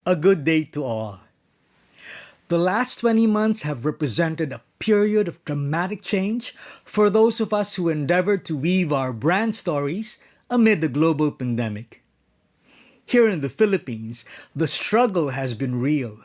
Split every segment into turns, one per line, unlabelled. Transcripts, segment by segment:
A good day to all. The last 20 months have represented a period of dramatic change for those of us who endeavored to weave our brand stories amid the global pandemic. Here in the Philippines, the struggle has been real.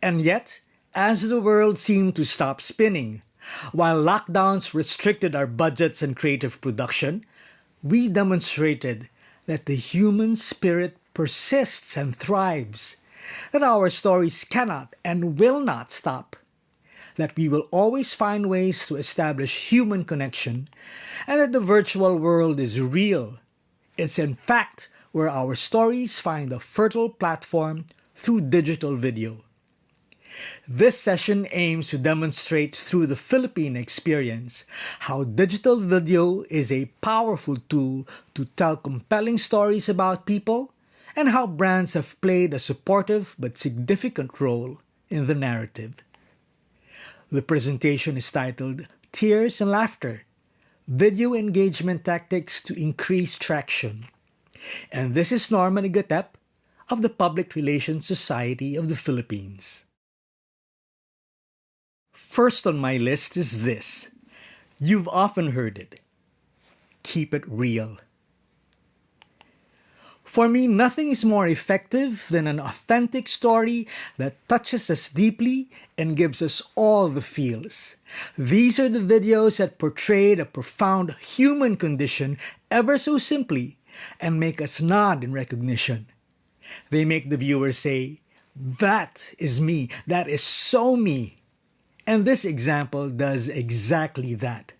And yet, as the world seemed to stop spinning, while lockdowns restricted our budgets and creative production, we demonstrated that the human spirit persists and thrives, that our stories cannot and will not stop, that we will always find ways to establish human connection, and that the virtual world is real. It's in fact where our stories find a fertile platform through digital video. This session aims to demonstrate through the Philippine experience how digital video is a powerful tool to tell compelling stories about people and how brands have played a supportive but significant role in the narrative. The presentation is titled Tears and Laughter, Video Engagement Tactics to Increase Traction. And this is Norman Agatep of the Public Relations Society of the Philippines. First on my list is this. You've often heard it. Keep it real. For me, nothing is more effective than an authentic story that touches us deeply and gives us all the feels. These are the videos that portray the profound human condition ever so simply and make us nod in recognition. They make the viewer say, "That is me. That is so me." And this example does exactly that.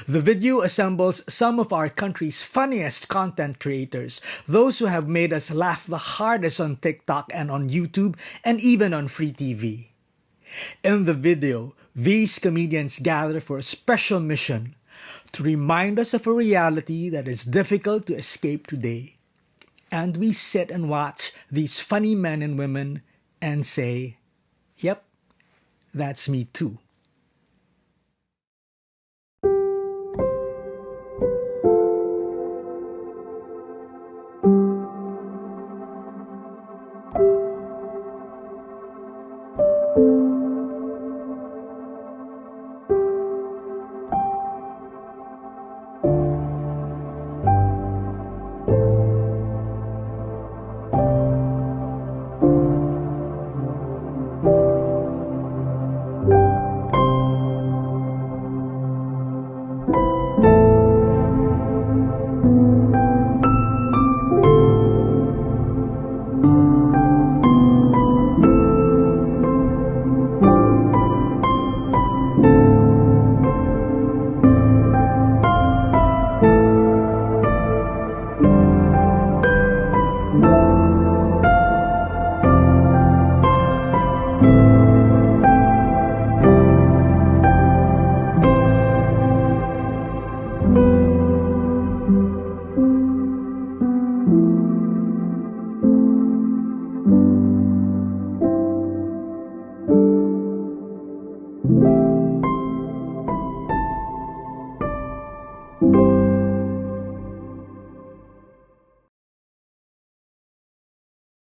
The video assembles some of our country's funniest content creators, those who have made us laugh the hardest on TikTok and on YouTube and even on free TV. In the video, these comedians gather for a special mission to remind us of a reality that is difficult to escape today. And we sit and watch these funny men and women and say, "Yep, that's me too."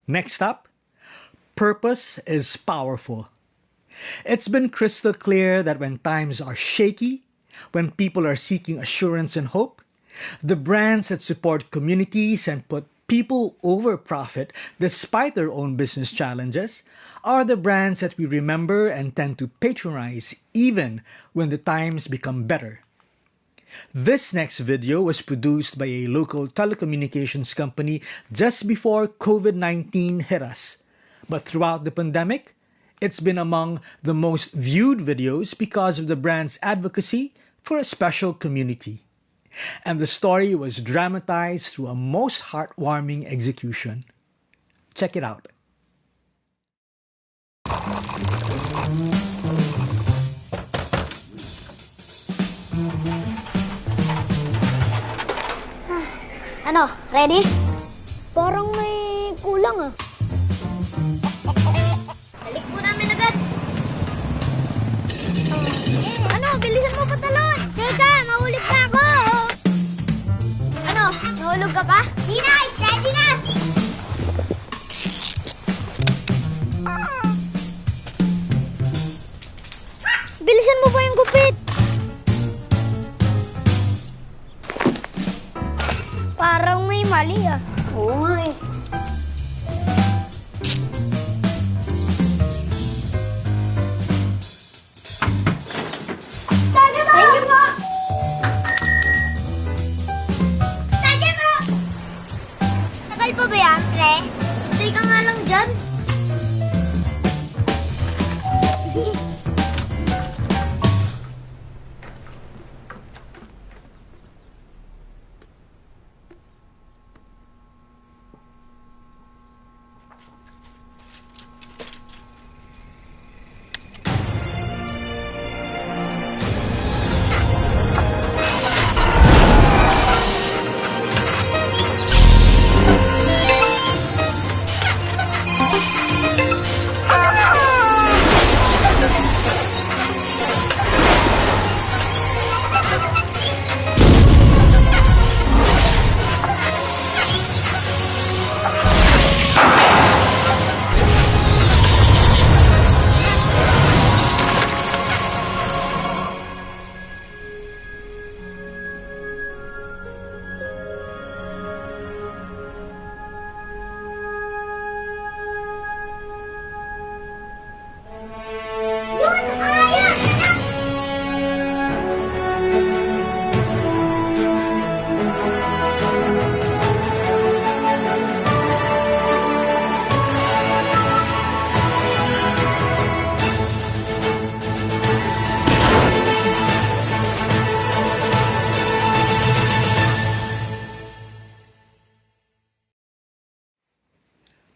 Next up, purpose is powerful. It's been crystal clear that when times are shaky, when people are seeking assurance and hope, the brands that support communities and put people over profit despite their own business challenges are the brands that we remember and tend to patronize even when the times become better. This next video was produced by a local telecommunications company just before COVID-19 hit us. But throughout the pandemic, it's been among the most viewed videos because of the brand's advocacy for a special community. And the story was dramatized through a most heartwarming execution. Check it out.
Ano, ready? Parang may kulang ah. Balik po namin agad. Ano, bilisan mo patalon. Teka, mahulog na ako. Ano, nahulog ka pa? Di na, ready na. Parang may mali ah. Oo nga eh. Thank you po! Thank you po! Tagal pa ba yan, pre? Hintay ka nga lang dyan.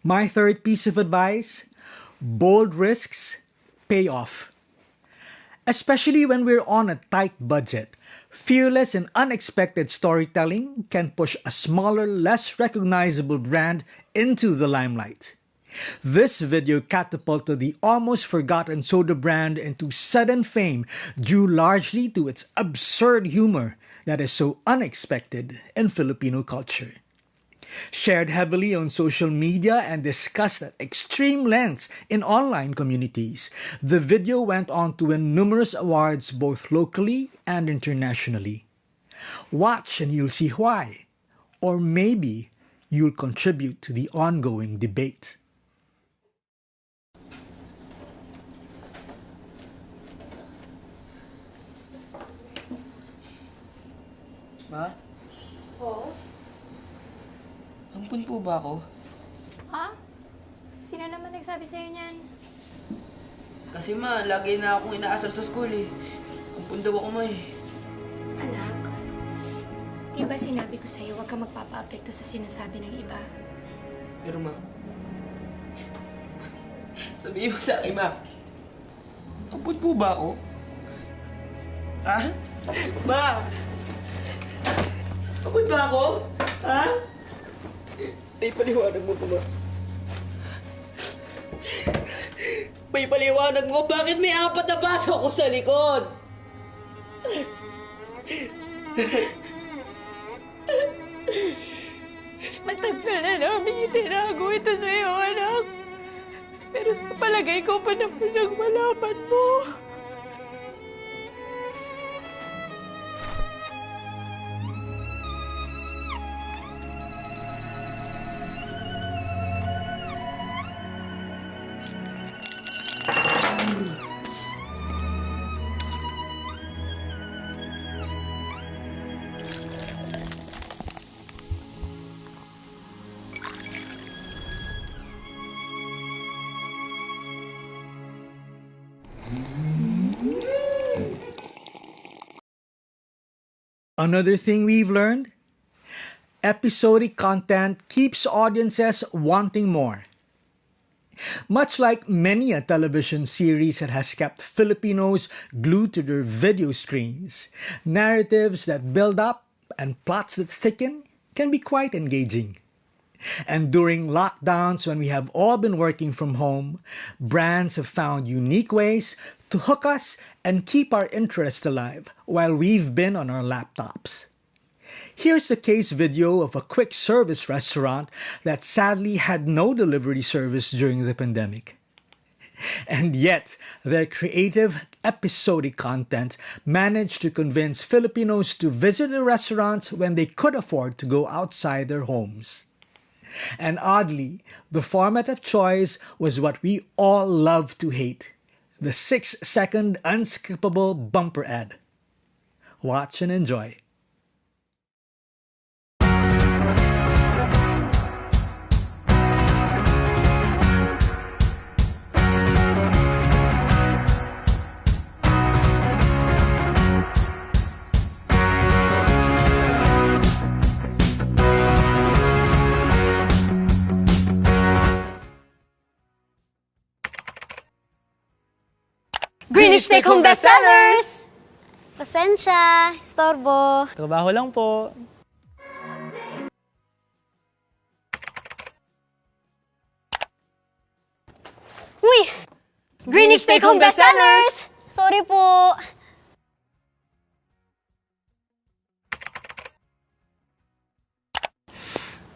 My third piece of advice: bold risks pay off. Especially when we're on a tight budget, fearless and unexpected storytelling can push a smaller, less recognizable brand into the limelight. This video catapulted the almost forgotten soda brand into sudden fame due largely to its absurd humor that is so unexpected in Filipino culture. Shared heavily on social media and discussed at extreme lengths in online communities, the video went on to win numerous awards both locally and internationally. Watch and you'll see why. Or maybe you'll contribute to the ongoing debate.
Ma?
Oo?
Ampun po ba ako?
Ha? Sino naman nagsabi sa'yo niyan?
Kasi ma, lagi na akong inaasar sa school eh. Ampun daw ako ma eh.
Anak, di ba sinabi ko sa'yo huwag ka magpapa-apekto sa sinasabi ng iba?
Pero ma, sabihin mo sa akin ma, ampun po ba ako? Ha? Ma! Ampun ba ako? Ha? May paliwanag mo po ba? May paliwanag mo bakit may 4 na baso ako sa likod?
Matagal na namin itinago ito sa'yo, anak. Pero sa palagay ko pa naman ang malaman mo.
Another thing we've learned: episodic content keeps audiences wanting more. Much like many a television series that has kept Filipinos glued to their video screens, narratives that build up and plots that thicken can be quite engaging. And during lockdowns, when we have all been working from home, brands have found unique ways to hook us and keep our interest alive while we've been on our laptops. Here's a case video of a quick service restaurant that sadly had no delivery service during the pandemic. And yet, their creative episodic content managed to convince Filipinos to visit the restaurants when they could afford to go outside their homes. And oddly, the format of choice was what we all love to hate, the 6-second unskippable bumper ad. Watch and enjoy.
Greenish Take Home Bestsellers! Pasensya, istorbo.
Trabaho lang po.
Uy! Greenish Take Home Bestsellers! Sorry po.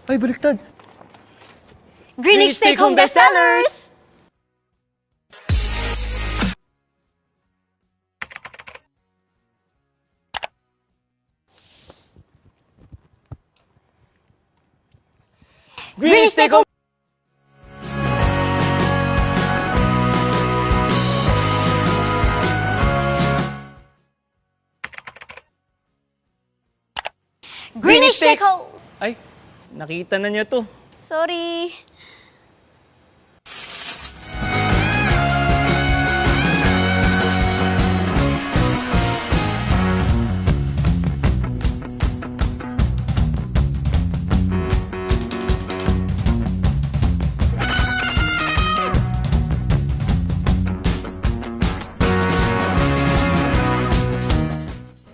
Ay, baliktad.
Greenish Take Home Bestsellers!
Greenish Take Home!
Greenish Take Home...
Ay, nakita na niyo to.
Sorry.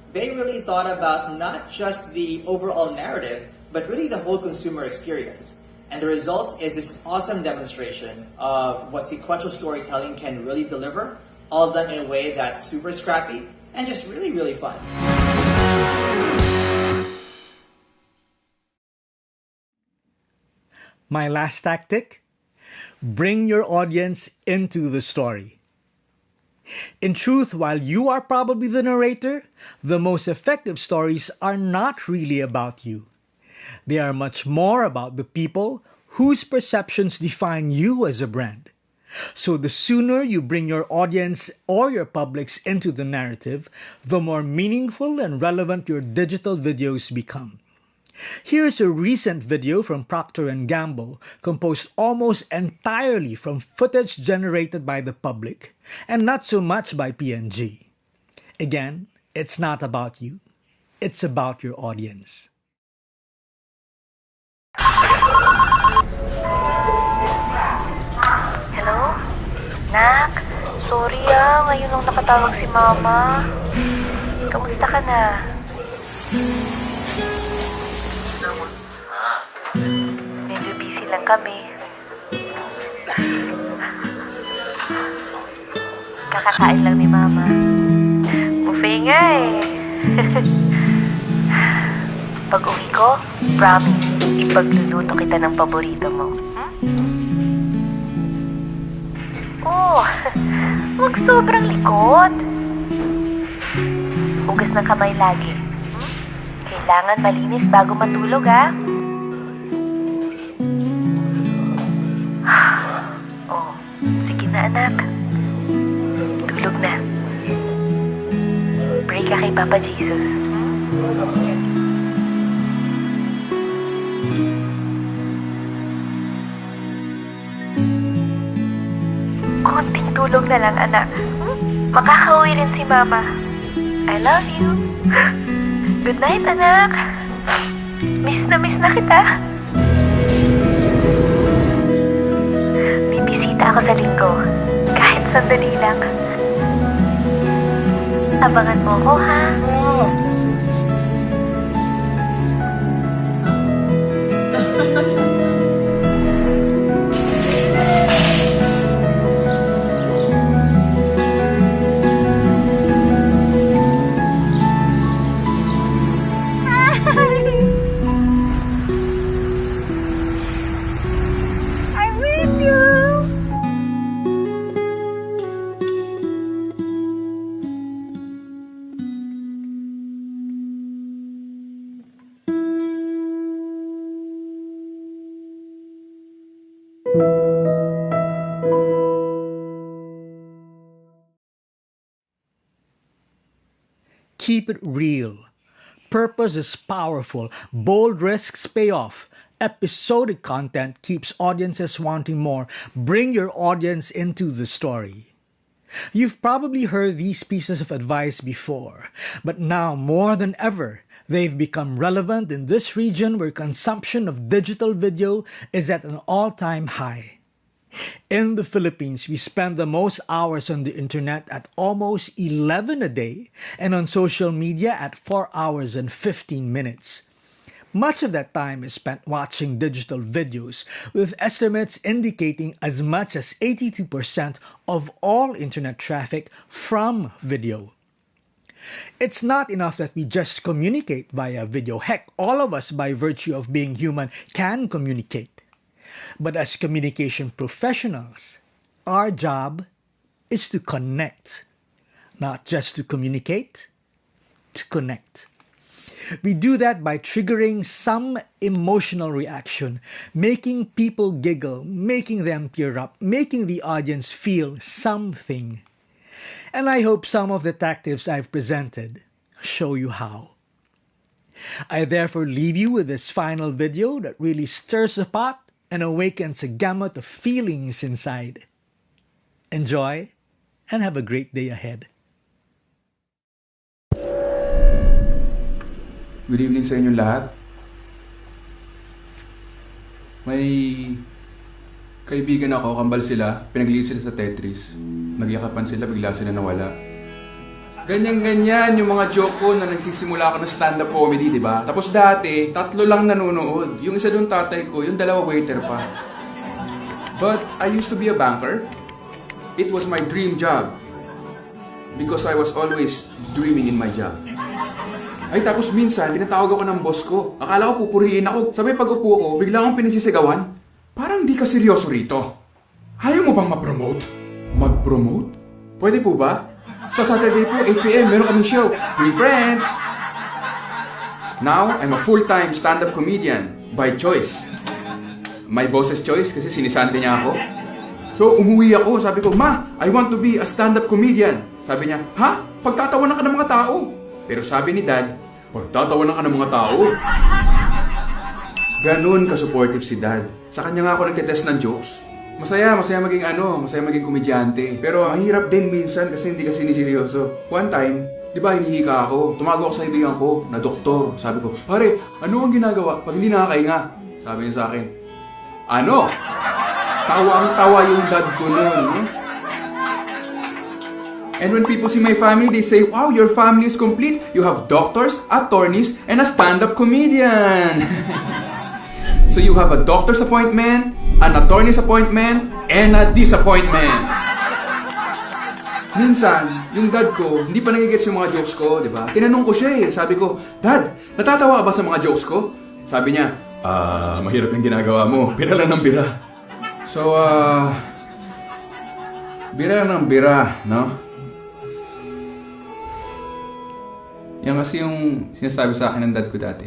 They really thought about not just the overall narrative, but really the whole consumer experience. And the result is this awesome demonstration of what sequential storytelling can really deliver, all done in a way that's super scrappy and just really, really fun.
My last tactic? Bring your audience into the story. In truth, while you are probably the narrator, the most effective stories are not really about you. They are much more about the people whose perceptions define you as a brand. So the sooner you bring your audience or your publics into the narrative, the more meaningful and relevant your digital videos become. Here's a recent video from Procter & Gamble, composed almost entirely from footage generated by the public, and not so much by P&G. Again, it's not about you. It's about your audience.
Hello? Nak? Sorry ngayon lang nakatawag si Mama. Kamusta ka na? Medyo busy lang kami. Kakakain lang ni Mama. Buffet nga Pag uwi ko, promise, ipagluluto kita ng paborito mo. Oh, huwag sobrang likod. Hugas ng kamay lagi. Kailangan malinis bago matulog, Oh, sige na anak. Tulog na. Pray ka kay Papa Jesus. Konting tulog na lang, anak. Makakauwi rin si Mama. I love you. Good night, anak. Miss na kita. Bibisita ako sa linggo. Kahit sandali lang. Abangan mo ko, ha?
Keep it real. Purpose is powerful. Bold risks pay off. Episodic content keeps audiences wanting more. Bring your audience into the story. You've probably heard these pieces of advice before, but now more than ever, they've become relevant in this region where consumption of digital video is at an all-time high. In the Philippines, we spend the most hours on the internet at almost 11 a day and on social media at 4 hours and 15 minutes. Much of that time is spent watching digital videos, with estimates indicating as much as 82% of all internet traffic from video. It's not enough that we just communicate via video. Heck, all of us, by virtue of being human, can communicate. But as communication professionals, our job is to connect. Not just to communicate, to connect. We do that by triggering some emotional reaction, making people giggle, making them tear up, making the audience feel something. And I hope some of the tactics I've presented show you how. I therefore leave you with this final video that really stirs the pot and awakens a gamut of feelings inside. Enjoy and have a great day ahead.
Good evening sa inyong lahat. May kaibigan ako, kambal sila, pinagliit sila sa Tetris. Nagyakapan sila, bigla sila nawala. Ganyan-ganyan yung mga joke ko na nagsisimula ako ng stand-up comedy, di ba? Tapos dati, 3 lang nanonood. Yung isa doon tatay ko, yung 2 waiter pa. But I used to be a banker. It was my dream job. Because I was always dreaming in my job. Ay tapos minsan, pinatawag ako ng boss ko. Akala ko pupurihin ako. Sabay pag-upo ko, bigla akong pinagsisigawan. Parang di ka seryoso rito. Ayaw mo bang ma-promote? Mag-promote? Pwede po ba? Sa Saturday po, 8 p.m. meron kaming show. Bring friends! Now, I'm a full-time stand-up comedian by choice. My boss's choice kasi sinisante niya ako. So, umuwi ako. Sabi ko, Ma, I want to be a stand-up comedian. Sabi niya, ha? Pagtatawanan ka ng mga tao. Pero sabi ni Dad, pagtatawanan ka ng mga tao. Ganun ka-supportive si Dad. Sa kanya nga ako nagtetest ng jokes. Masaya maging komedyante. Pero ang hirap din minsan kasi hindi ka siniseryoso. One time, di ba hinihika ako. Tumago ako sa kaibigan ko na doktor. Sabi ko, pare, ano ang ginagawa pag hindi nakakahinga? Sabi niya sa akin, ano? Tawang-tawa yung dad ko nun. And when people see my family, they say, wow, your family is complete. You have doctors, attorneys, and a stand-up comedian. So you have a doctor's appointment, an attorney's appointment, and a disappointment. Minsan, yung dad ko, hindi pa nagigets yung mga jokes ko, di ba? Tinanong ko siya eh. Sabi ko, Dad, natatawa ka ba sa mga jokes ko? Sabi niya, mahirap yung ginagawa mo. Bira lang ng bira. So, bira ng bira, no? Yan kasi yung sinasabi sa akin ng dad ko dati.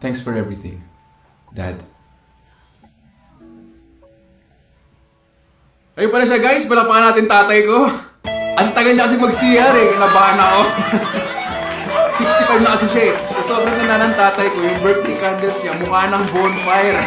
Thanks for everything, Dad. Ayun pala siya guys, palapakan natin tatay ko. Ang tagal niya kasi mag-CR eh, kinabahan ako. 65 na kasi siya eh. So, sobrang ganda ng tatay ko, yung birthday candles niya, mukha ng bonfire.